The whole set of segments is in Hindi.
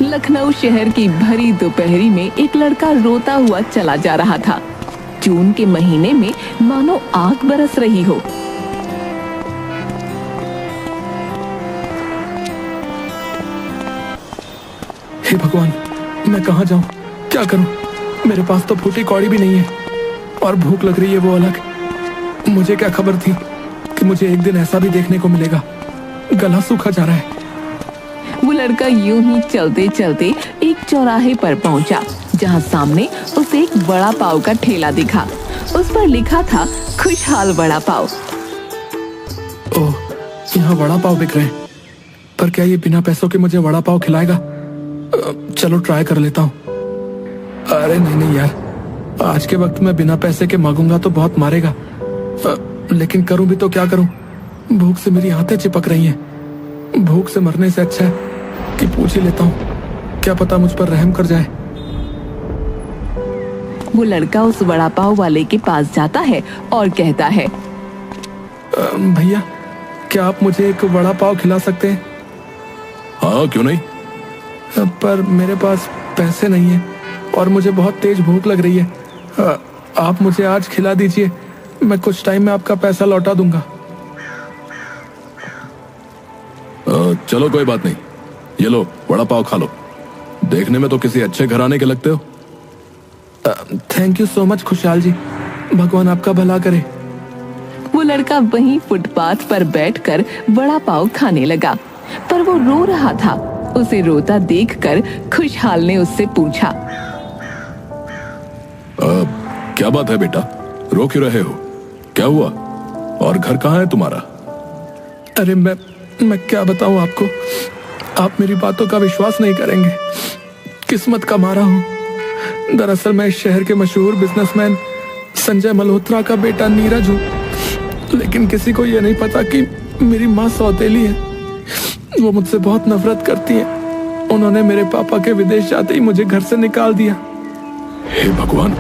लखनऊ शहर की भरी दोपहरी में एक लड़का रोता हुआ चला जा रहा था। जून के महीने में मानो आग बरस रही हो। हे भगवान, मैं कहाँ जाऊं, क्या करूं? मेरे पास तो फूटी कौड़ी भी नहीं है और भूख लग रही है वो अलग। मुझे क्या खबर थी कि मुझे एक दिन ऐसा भी देखने को मिलेगा। गला सूखा जा रहा है। वो लड़का यूं ही चलते चलते एक चौराहे पर पहुंचा, जहां सामने उसे एक वड़ा पाव का ठेला दिखा। उस पर लिखा था खुशहाल वड़ा पाव। ओह, यहाँ वड़ा पाव बिक रहे हैं, पर क्या ये बिना पैसों के मुझे वड़ा पाव खिलाएगा? चलो ट्राई कर लेता हूँ। अरे नहीं नहीं यार, आज के वक्त में बिना पैसे के मांगूंगा तो बहुत मारेगा। लेकिन करूं भी तो क्या करूं? भूख से मेरी हाथें चिपक रही हैं। भूख से मरने से अच्छा है कि पूछ ही लेता हूँ, क्या पता मुझ पर रहम कर जाए। वो लड़का उस वड़ा पाव वाले के पास जाता है और कहता है, भैया, क्या आप मुझे एक वड़ा पाव खिला सकते हैं? हाँ, क्यों नहीं। पर मेरे पास पैसे नहीं है और मुझे बहुत तेज भूख लग रही है। आप मुझे आज खिला दीजिए, मैं कुछ टाइम में आपका पैसा लौटा दूंगा। चलो कोई बात नहीं, ये लो वड़ा पाव खा लो। देखने में तो किसी अच्छे घराने के लगते हो। थैंक यू सो मच खुशहाल जी, भगवान आपका भला करे। वो लड़का वहीं फुटपाथ पर बैठकर वड़ा पाव खाने लगा, पर वो रो रहा था। उसे रोता देखकर खुशहाल ने उससे पूछा, क्या बात है बेटा, रो क्यों रहे हो? क्या हुआ? और घर कहाँ है तुम्हारा? अरे मैं क्या बताऊं आपको, आप मेरी बातों का विश्वास नहीं करेंगे। किस्मत का मारा हूं। दरअसल मैं इस शहर के मशहूर बिजनेसमैन संजय मल्होत्रा का बेटा नीरज हूं, लेकिन किसी को यह नहीं पता कि मेरी माँ सौतेली है। वो मुझसे बहुत नफरत करती है। उन्होंने मेरे पापा के विदेश जाते ही मुझे घर से निकाल दिया। हे भगवान,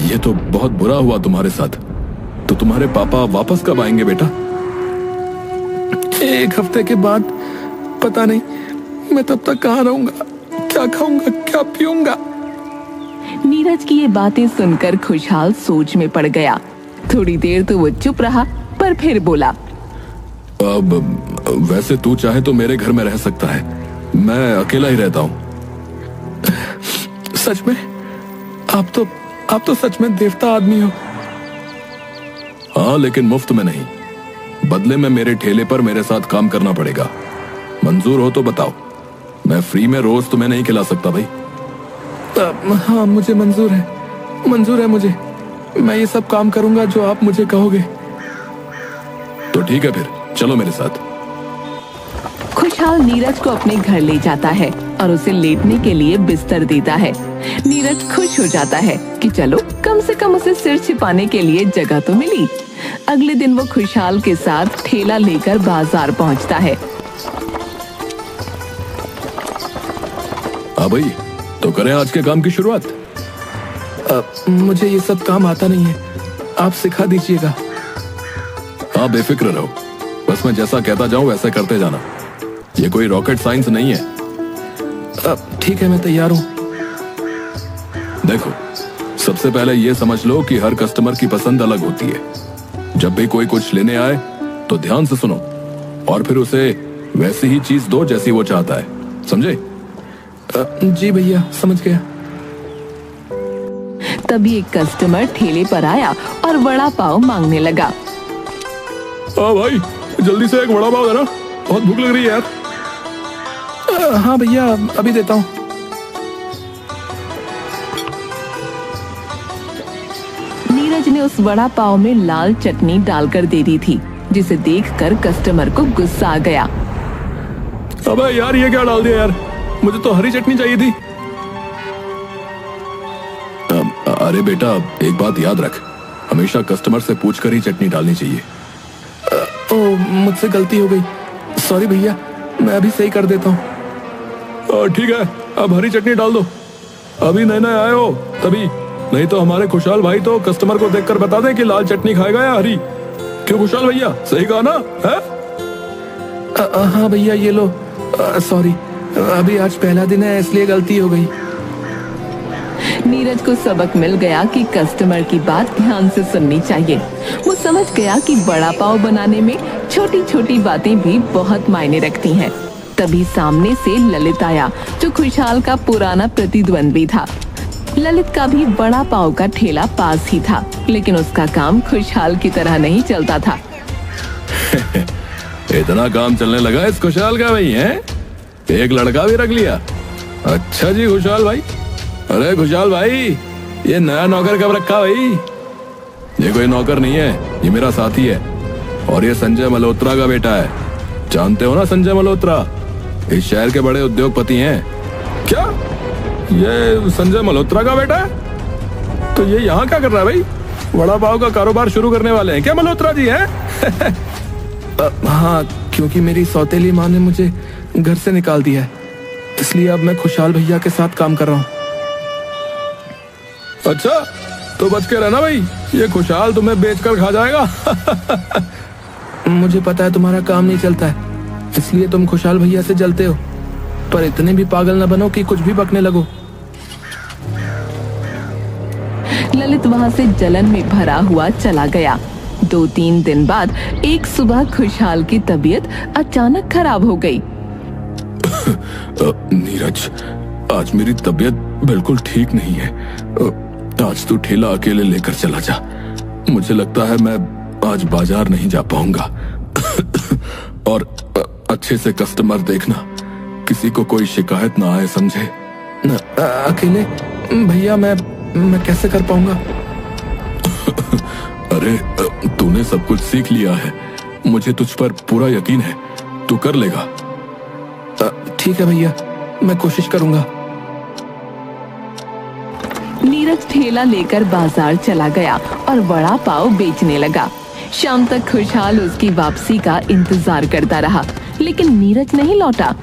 ये तो बहुत बुरा हुआ तुम्हारे साथ। तो तुम्हारे पापा वापस कब आएंगे बेटा? एक हफ्ते के बाद। पता नहीं मैं तब तक कहाँ रहूंगा, क्या खाऊंगा, क्या पीऊंगा। नीरज की ये बातें सुनकर खुशहाल सोच में पड़ गया। थोड़ी देर तो वो चुप रहा, पर फिर बोला, अब वैसे तू चाहे तो मेरे घर में रह सकता है, मैं अकेला ही रहता हूँ। सच में? आप तो सच में देवता आदमी हो। हाँ, लेकिन मुफ्त में नहीं। बदले में मेरे ठेले पर मेरे साथ काम करना पड़ेगा। मंजूर हो तो बताओ, मैं फ्री में रोज तुम्हें नहीं खिला सकता भाई। हाँ, मुझे मंजूर है मुझे। मैं ये सब काम करूंगा जो आप मुझे कहोगे। तो ठीक है, फिर चलो मेरे साथ। खुशहाल नीरज को अपने घर ले जाता है और उसे लेटने के लिए बिस्तर देता है। नीरज खुश हो जाता है कि चलो कम से कम उसे सिर छिपाने के लिए जगह तो मिली। अगले दिन वो खुशहाल के साथ ठेला लेकर बाजार पहुंचता है। हाँ भाई, तो करें आज के काम की शुरुआत। मुझे ये सब काम आता नहीं है, आप सिखा दीजिएगा। हाँ, बेफिक्र रहो, बस मैं जैसा कहता जाऊं वैसा करते जाना। ये कोई रॉकेट साइंस नहीं है। ठीक है, मैं तैयार हूँ। देखो, सबसे पहले ये समझ लो कि हर कस्टमर की पसंद अलग होती है। जब भी कोई कुछ लेने आए तो ध्यान से सुनो और फिर उसे वैसी ही चीज दो जैसी वो चाहता है, समझे? जी भैया, समझ गया। तभी एक कस्टमर ठेले पर आया और वड़ा पाव मांगने लगा। हाँ भाई, जल्दी से एक वड़ा पाव देना, बहुत भूख लग रही है यार। हाँ भैया, अभी देता हूँ। नीरज ने उस वड़ा पाव में लाल चटनी डालकर दे दी थी, जिसे देखकर कस्टमर को गुस्सा आ गया। अबे यार, ये क्या डाल दिया यार, मुझे तो हरी चटनी चाहिए थी। अरे बेटा, एक बात याद रख, हमेशा कस्टमर से पूछकर ही चटनी डालनी चाहिए। मुझसे गलती हो गई, सॉरी भैया, मैं अभी सही कर देता हूँ। ठीक है, अब हरी चटनी डाल दो। अभी नए नए आए हो तभी, नहीं तो हमारे खुशहाल भाई तो कस्टमर को देखकर बता दें कि लाल चटनी खाएगा या हरी। क्यों खुशहाल भैया, सही कहा ना? है? हाँ भैया, ये लो। सॉरी, अभी आज पहला दिन है इसलिए गलती हो गई। नीरज को सबक मिल गया कि कस्टमर की बात ध्यान से सुननी चाहिए। वो समझ गया कि वड़ा पाव बनाने में छोटी छोटी बातें भी बहुत मायने रखती हैं। तभी सामने से ललित आया, जो खुशहाल का पुराना प्रतिद्वंद्वी था। ललित का भी वड़ा पाव का ठेला पास ही था, लेकिन उसका काम खुशहाल की तरह नहीं चलता था। इतना काम चलने लगा इस खुशहाल का भाई है? एक लड़का भी रख लिया। अच्छा जी खुशहाल भाई। अरे खुशहाल भाई, ये नया नौकर कब रखा भाई? ये कोई नौकर नहीं है, ये मेरा साथी है और ये संजय मल्होत्रा का बेटा है। जानते हो ना संजय मल्होत्रा, इस शहर के बड़े उद्योगपति हैं। क्या ये संजय मल्होत्रा का बेटा है? तो ये यहाँ क्या कर रहा है भाई? वड़ा पाव का कारोबार शुरू करने वाले हैं क्या मल्होत्रा जी हैं? हाँ, क्योंकि मेरी सौतेली माँ ने मुझे घर से निकाल दिया है, इसलिए अब मैं खुशहाल भैया के साथ काम कर रहा हूँ। अच्छा, तो बच के रहना भाई, ये खुशहाल तुम्हें बेचकर खा जाएगा। मुझे पता है तुम्हारा काम नहीं चलता है, इसलिए तुम खुशहाल भैया से जलते हो, पर इतने भी पागल न बनो कि कुछ भी बकने लगो। ललित वहाँ से जलन में भरा हुआ चला गया। 2-3 दिन बाद एक सुबह खुशहाल की तबीयत अचानक खराब हो गई। नीरज, आज मेरी तबीयत बिल्कुल ठीक नहीं है। आज तू ठेला अकेले लेकर चला जा। मुझे लगता है मैं आज बाजार नहीं जा पाऊंगा। और अच्छे से कस्टमर देखना, किसी को कोई शिकायत ना आए, समझे? अकेले भैया मैं कैसे कर पाऊंगा? अरे तूने सब कुछ सीख लिया है, मुझे तुझ पर पूरा यकीन है, तू कर लेगा। ठीक है भैया, मैं कोशिश करूंगा। नीरज ठेला लेकर बाजार चला गया और वड़ा पाव बेचने लगा। शाम तक खुशहाल उसकी वापसी का इंतजार करता रहा, लेकिन नीरज नहीं लौटा।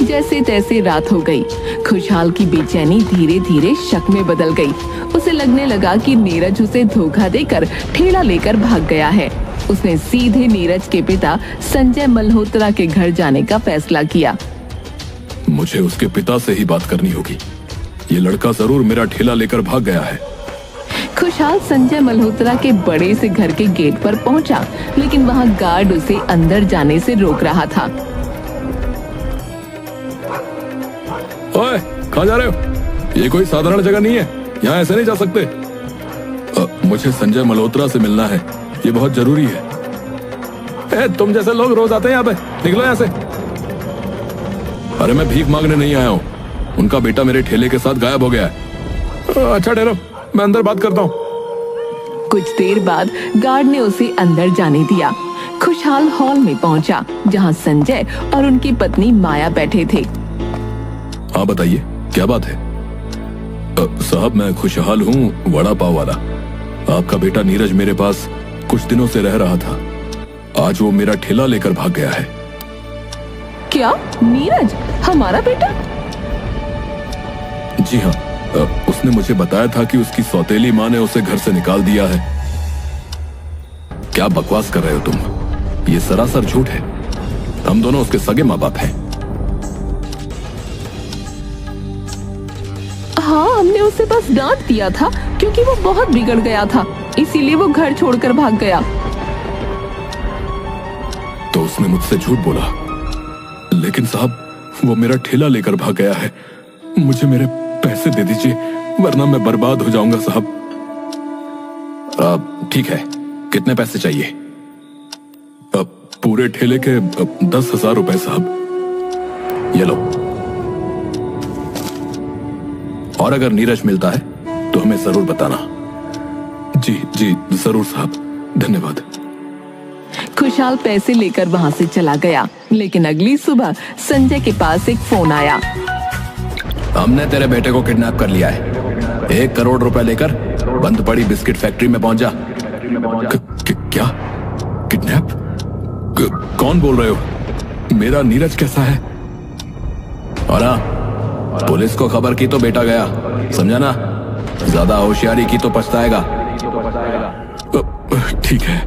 जैसे तैसे रात हो गई। खुशहाल की बेचैनी धीरे धीरे शक में बदल गई। उसे लगने लगा कि नीरज उसे धोखा देकर ठेला लेकर भाग गया है। उसने सीधे नीरज के पिता संजय मल्होत्रा के घर जाने का फैसला किया। मुझे उसके पिता से ही बात करनी होगी। ये लड़का जरूर मेरा ठेला लेकर भाग गया है। खुशहाल संजय मल्होत्रा के बड़े से घर के गेट पर पहुंचा, लेकिन वहां गार्ड उसे अंदर जाने से रोक रहा था। ओए, कहाँ जा रहे हो? ये कोई साधारण जगह नहीं है, यहाँ ऐसे नहीं जा सकते। मुझे संजय मल्होत्रा से मिलना है, ये बहुत जरूरी है। तुम जैसे लोग रोज आते हैं यहाँ पे, निकलो यहाँ से। अरे मैं भीख मांगने नहीं आया हूँ, उनका बेटा मेरे ठेले के साथ गायब हो गया है। अच्छा ठहरो, मैं अंदर बात करता हूँ। कुछ देर बाद गार्ड ने उसे अंदर जाने दिया। खुशहाल हॉल में पहुंचा, जहां संजय और उनकी पत्नी माया बैठे थे। हाँ बताइए, क्या बात है? साहब मैं खुशहाल हूँ, वड़ा पाव वाला। आपका बेटा नीरज मेरे पास कुछ दिनों से रह रहा था। आज वो मेरा ठेला लेकर भाग गया है। क्या? नीरज हमारा बेटा? जी हाँ, उसने मुझे बताया था कि उसकी सौतेली माँ ने उसे घर से निकाल दिया है। क्या बकवास कर रहे हो तुम? ये सरासर झूठ है। हम दोनों उसके सगे माँ बाप हैं। हाँ, हमने उसे बस डांट दिया था क्योंकि वो बहुत बिगड़ गया था, इसीलिए वो घर छोड़कर भाग गया। तो उसने मुझसे झूठ बोला, लेकिन साहब वो मेरा ठेला लेकर भाग गया है। मुझे मेरे पैसे दे दीजिए, वरना मैं बर्बाद हो जाऊंगा साहब। ठीक है, कितने पैसे चाहिए? पूरे ठेले के 10,000 रुपए साहब। ये लो। और अगर नीरज मिलता है तो हमें जरूर बताना। जी जी जरूर साहब, धन्यवाद। खुशहाल पैसे लेकर वहां से चला गया, लेकिन अगली सुबह संजय के पास एक फोन आया। हमने तेरे बेटे को किडनैप कर लिया है। 1 करोड़ रुपए लेकर बंद पड़ी बिस्किट फैक्ट्री में पहुंच जा। क्या? किडनैप? कौन बोल रहे हो? मेरा नीरज कैसा है? और हाँ, पुलिस को खबर की तो बेटा गया, समझा ना? ज्यादा होशियारी की तो पछताएगा। ठीक है,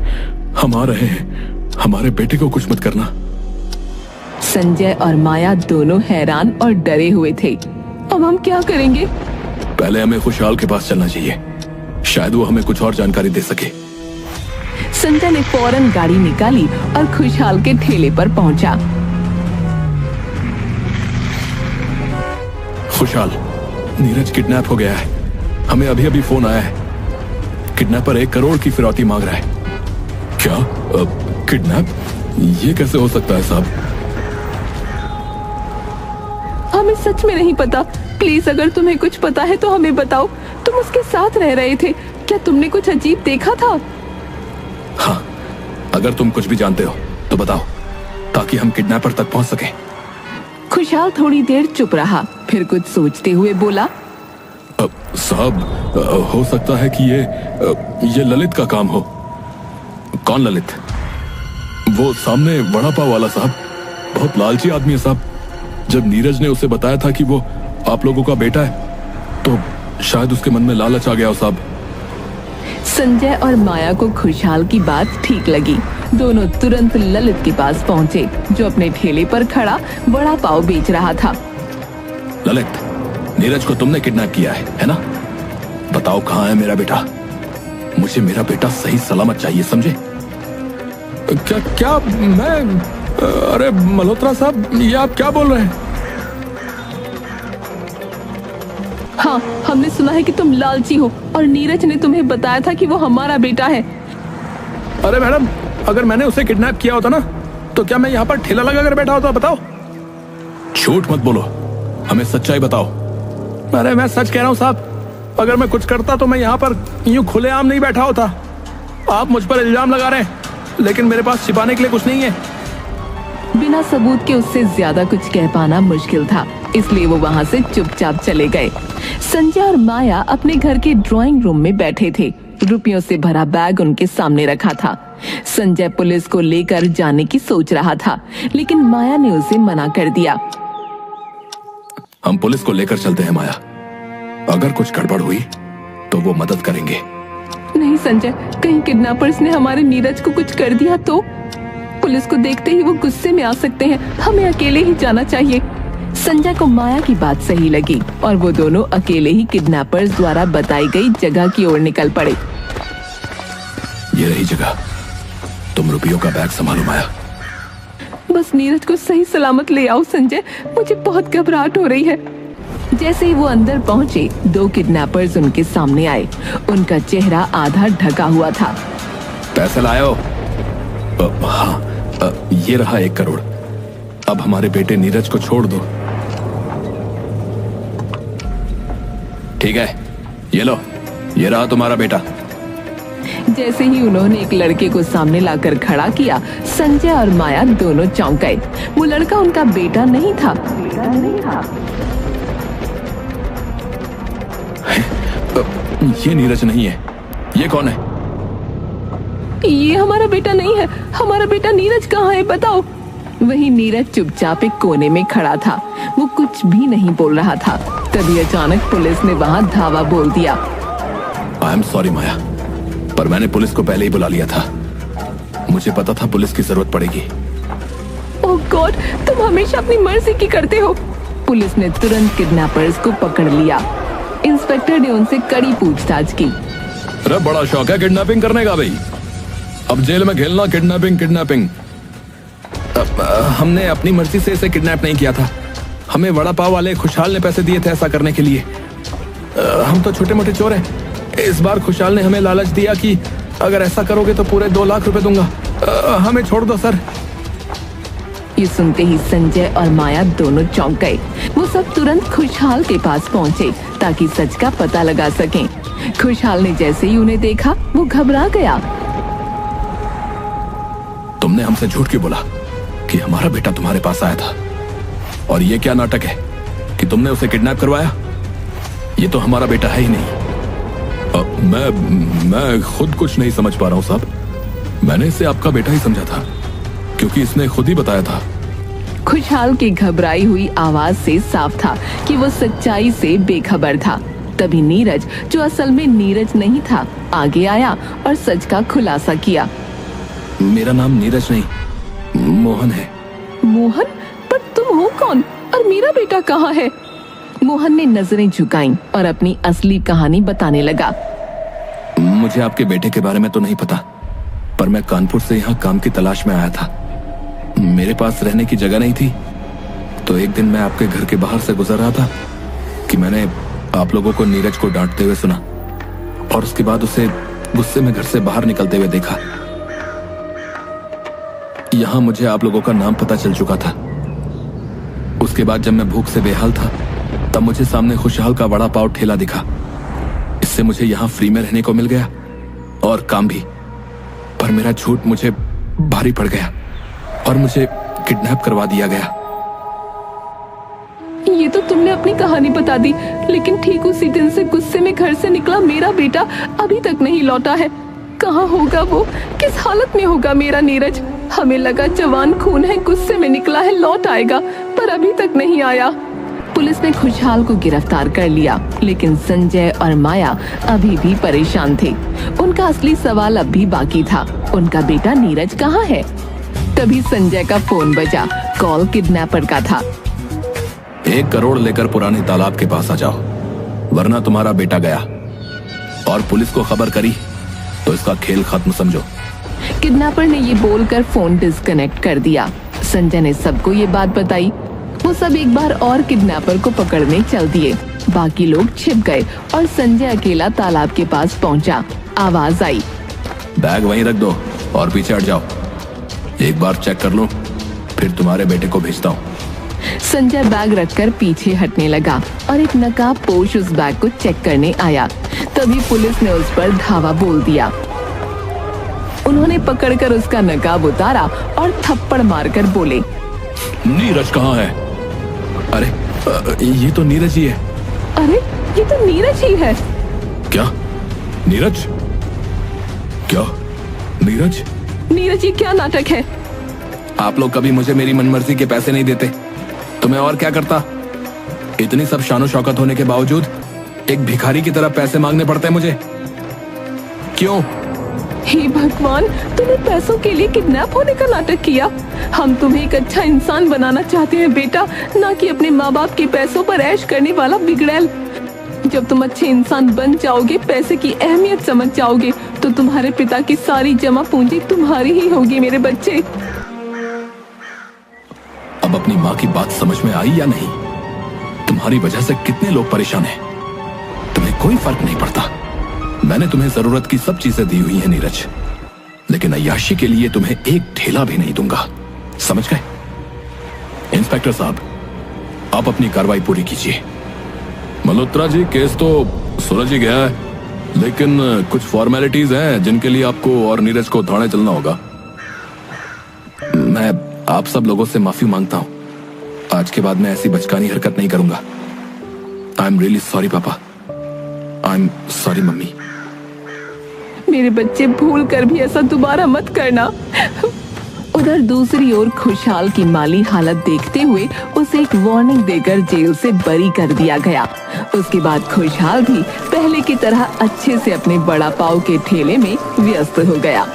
हम आ रहे हैं। हमारे बेटे को कुछ मत करना। संजय और माया दोनों हैरान और डरे हुए थे। अब हम क्या करेंगे? पहले हमें खुशहाल के पास चलना चाहिए, शायद वो हमें कुछ और जानकारी दे सके। संजय ने फौरन गाड़ी निकाली और खुशहाल के ठेले पर पहुंचा। खुशहाल, नीरज किडनैप हो गया है। हमें अभी अभी फोन आया है। किडनैपर 1 करोड़ की फिरौती मांग रहा है। क्या? किडनैप? ये कैसे हो सकता है साहब? हमें सच में नहीं पता। प्लीज अगर तुम्हें कुछ पता है तो हमें बताओ। तुम उसके साथ रह रहे थे, क्या तुमने कुछ अजीब देखा था? हाँ, अगर तुम कुछ भी जानते हो तो बताओ, ताकि हम किडनैपर तक पहुंच सके। खुशहाल थोड़ी देर चुप रहा, फिर कुछ सोचते हुए बोला, साहब, हो सकता है कि ये ललित का काम हो। कौन ललित? वो सामने वड़ा पाव वाला साहब, बहुत लालची आदमी है साहब। जब नीरज ने उसे बताया था कि वो आप लोगों का बेटा है, तो शायद उसके मन में लालच आ गया हो साहब। संजय और माया को खुशहाल की बात ठीक लगी। दोनों तुरंत ललित के पास पहुंचे, जो अपने ठेले पर खड़ा वड़ा पाव बेच रहा था। ललित, नीरज को तुमने किडनैप किया है ना? बताओ कहाँ है मेरा बेटा? मुझे मेरा बेटा सही सलामत चाहिए, समझे? क्या मैं? अरे मल्होत्रा साहब, ये आप क्या बोल रहे हैं? हाँ, हमने सुना है कि तुम लालची हो और नीरज ने तुम्हें बताया था कि वो हमारा बेटा है। अरे मैडम, अगर मैंने उसे किडनैप किया होता ना, तो क्या मैं यहाँ पर ठेला लगा कर बैठा होता? बताओ। झूठ मत बोलो, हमें सच्चाई बताओ। अरे मैं सच कह रहा हूँ साहब, अगर मैं कुछ करता तो मैं यहाँ पर यूं खुलेआम नहीं बैठा होता। आप मुझ पर इल्जाम लगा रहे हैं, लेकिन मेरे पास छिपाने के लिए कुछ नहीं है। बिना सबूत के उससे ज्यादा कुछ कह पाना मुश्किल था, इसलिए वो वहाँ से चुपचाप चले गए। संजय और माया अपने घर के ड्राइंग रूम में बैठे थे। रुपयों से भरा बैग उनके सामने रखा था। संजय पुलिस को लेकर जाने की सोच रहा था, लेकिन माया ने उसे मना कर दिया। हम पुलिस को लेकर चलते हैं माया, अगर कुछ गड़बड़ हुई तो वो मदद करेंगे। नहीं संजय, कहीं किडनैपर्स ने हमारे नीरज को कुछ कर दिया तो? पुलिस को देखते ही वो गुस्से में आ सकते हैं, हमें अकेले ही जाना चाहिए। संजय को माया की बात सही लगी और वो दोनों अकेले ही किडनैपर्स द्वारा बताई गई जगह की ओर निकल पड़े। ये रही जगह, तुम रुपयों का बैग संभालो माया। बस नीरज को सही सलामत ले आओ संजय, मुझे बहुत घबराहट हो रही है। जैसे ही वो अंदर पहुंचे, 2 किडनैपर्स उनके सामने आए। उनका चेहरा आधा ढका हुआ था। पैसे लायो? हाँ, ये रहा 1 करोड़। अब हमारे बेटे नीरज को छोड़ दो। ठीक है, ये लो, ये रहा तुम्हारा बेटा। जैसे ही उन्होंने एक लड़के को सामने लाकर खड़ा किया, संजय और माया दोनों चौंक गए। वो लड़का उनका बेटा नहीं था। ये नीरज नहीं है। ये कौन है? ये हमारा बेटा नहीं है। हमारा बेटा नीरज कहाँ है, बताओ। वही नीरज चुपचाप एक कोने में खड़ा था। वो कुछ भी नहीं बोल रहा था। तभी अचानक पुलिस ने वहाँ धावा बोल दिया। आई एम सॉरी माया, पर मैंने पुलिस को पहले ही बुला लिया था। मुझे पता था पुलिस की जरूरत पड़ेगी। ओह गॉड, तुम हमेशा अपनी मर्जी की करते हो। पुलिस ने तुरंत किडनैपर्स को पकड़ लिया। इंस्पेक्टर ने उनसे कड़ी पूछताछ की। अरे बड़ा शौक है किडनैपिंग करने का भाई। अब जेल में खेलना किडनैपिंग। हमने अपनी मर्जी से इसे किडनैप नहीं किया था। हमें वड़ा पाव वाले खुशहाल ने पैसे दिए थे ऐसा करने के लिए। हम तो छोटे मोटे चोर हैं। इस बार खुशहाल ने हमें लालच दिया कि अगर ऐसा करोगे तो पूरे 2 लाख रुपए दूंगा। हमें छोड़ दो सर। ये सुनते ही संजय और माया दोनों चौंक गए। वो सब तुरंत खुशहाल के पास पहुंचे ताकि सच का पता लगा सकें। खुशहाल ने जैसे ही उन्हें देखा, वो घबरा गया। तुमने हमसे झूठ क्यों बोला कि हमारा बेटा तुम्हारे पास आया था? और ये क्या नाटक है कि तुमने उसे किडनैप करवाया? ये तो हमारा बेटा है ही नहीं। मैं खुद कुछ नहीं समझ पा रहा हूँ साहब। मैंने इसे आपका बेटा ही समझा था, क्योंकि इसने खुद ही बताया था। खुशहाल की घबराई हुई आवाज से साफ था कि वो सच्चाई से बेखबर था। तभी नीरज, जो असल में नीरज नहीं था, आगे आया और सच का खुलासा किया। मेरा नाम नीरज नहीं, मोहन है। मोहन? कौन और मेरा बेटा कहाँ है? मोहन ने नजरें झुकाईं और अपनी असली कहानी बताने लगा। मुझे आपके बेटे के बारे में तो नहीं पता, पर मैं कानपुर से यहाँ काम की तलाश में आया था। मेरे पास रहने की जगह नहीं थी, तो एक दिन मैं आपके घर के बाहर से गुजर रहा था कि मैंने आप लोगों को नीरज को डांटते हुए सुना और उसके बाद उसे गुस्से में घर से बाहर निकलते हुए देखा। यहाँ मुझे आप लोगों का नाम पता चल चुका था। उसके बाद जब मैं भूख से बेहाल था, तब मुझे सामने खुशहाल का वड़ा पाव ठेला दिखा। इससे मुझे यहाँ फ्री में रहने को मिल गया और काम भी। पर मेरा झूठ मुझे भारी पड़ गया और मुझे किडनैप करवा दिया गया। ये तो तुमने अपनी कहानी बता दी, लेकिन ठीक उसी दिन से गुस्से में घर से निकला मेरा बेटा अभी तक नहीं लौटा है। कहाँ होगा वो? किस हालत में होगा मेरा नीरज? हमें लगा जवान खून है, गुस्से में निकला है, लौट आएगा, पर अभी तक नहीं आया। पुलिस ने खुशहाल को गिरफ्तार कर लिया, लेकिन संजय और माया अभी भी परेशान थे। उनका असली सवाल अब भी बाकी था, उनका बेटा नीरज कहाँ है? तभी संजय का फोन बजा। कॉल किडनैपर का था। 1 करोड़ लेकर पुराने तालाब के पास आ जाओ, वरना तुम्हारा बेटा गया। और पुलिस को खबर करी तो इसका खेल खत्म समझो। किडनैपर ने ये बोलकर फोन डिस्कनेक्ट कर दिया। संजय ने सबको ये बात बताई। वो सब एक बार और किडनैपर को पकड़ने चल दिए। बाकी लोग छिप गए और संजय अकेला तालाब के पास पहुंचा। आवाज आई, बैग वहीं रख दो और पीछे हट जाओ। एक बार चेक कर लो, फिर तुम्हारे बेटे को भेजता हूँ। संजय बैग रखकर पीछे हटने लगा और एक नकाबपोश उस बैग को चेक करने आया। तभी पुलिस ने उस पर धावा बोल दिया। उन्होंने पकड़कर उसका नकाब उतारा और थप्पड़ मारकर बोले, नीरज कहाँ है? अरे ये तो नीरज ही है। अरे ये तो नीरज ही है। क्या नीरज? क्या नीरज? नीरज, ये क्या नाटक है? आप लोग कभी मुझे मेरी मनमर्जी के पैसे नहीं देते तो मैं और क्या करता? इतनी सब शानो शौकत होने के बावजूद एक भिखारी की तरह पैसे मांगने पड़ते हैं मुझे। क्यों? हे भगवान, तूने पैसों के लिए किडनैप होने का नाटक किया। हम तुम्हें एक अच्छा इंसान बनाना चाहते हैं बेटा, ना कि अपने माँ बाप के पैसों पर ऐश करने वाला बिगड़ैल। जब तुम अच्छे इंसान बन जाओगे, पैसे की अहमियत समझ जाओगे, तो तुम्हारे पिता की सारी जमा पूंजी तुम्हारी ही होगी मेरे बच्चे। अब अपनी माँ की बात समझ में आई या नहीं? तुम्हारी वजह से कितने लोग परेशान हैं। तुम्हें कोई फर्क नहीं पड़ता। मैंने तुम्हें जरूरत की सब चीजें दी हुई हैं नीरज, लेकिन अय्याशी के लिए तुम्हें एक ठेला भी नहीं दूंगा, समझ गए? इंस्पेक्टर साहब, आप अपनी कार्रवाई पूरी कीजिए। मल्होत्रा जी, केस तो सुलझ ही गया है, लेकिन कुछ फॉर्मेलिटीज हैं जिनके लिए आपको और नीरज को थाने चलना होगा। मैं आप सब लोगों से माफी मांगता हूं। आज के बाद मैं ऐसी बचकानी हरकत नहीं करूंगा। आई एम रियली सॉरी पापा। I am sorry mummy. मेरे बच्चे, भूल कर भी ऐसा दोबारा मत करना। उधर दूसरी ओर खुशहाल की माली हालत देखते हुए उसे एक वार्निंग देकर जेल से बरी कर दिया गया। उसके बाद खुशहाल भी पहले की तरह अच्छे से अपने वड़ा पाव के ठेले में व्यस्त हो गया।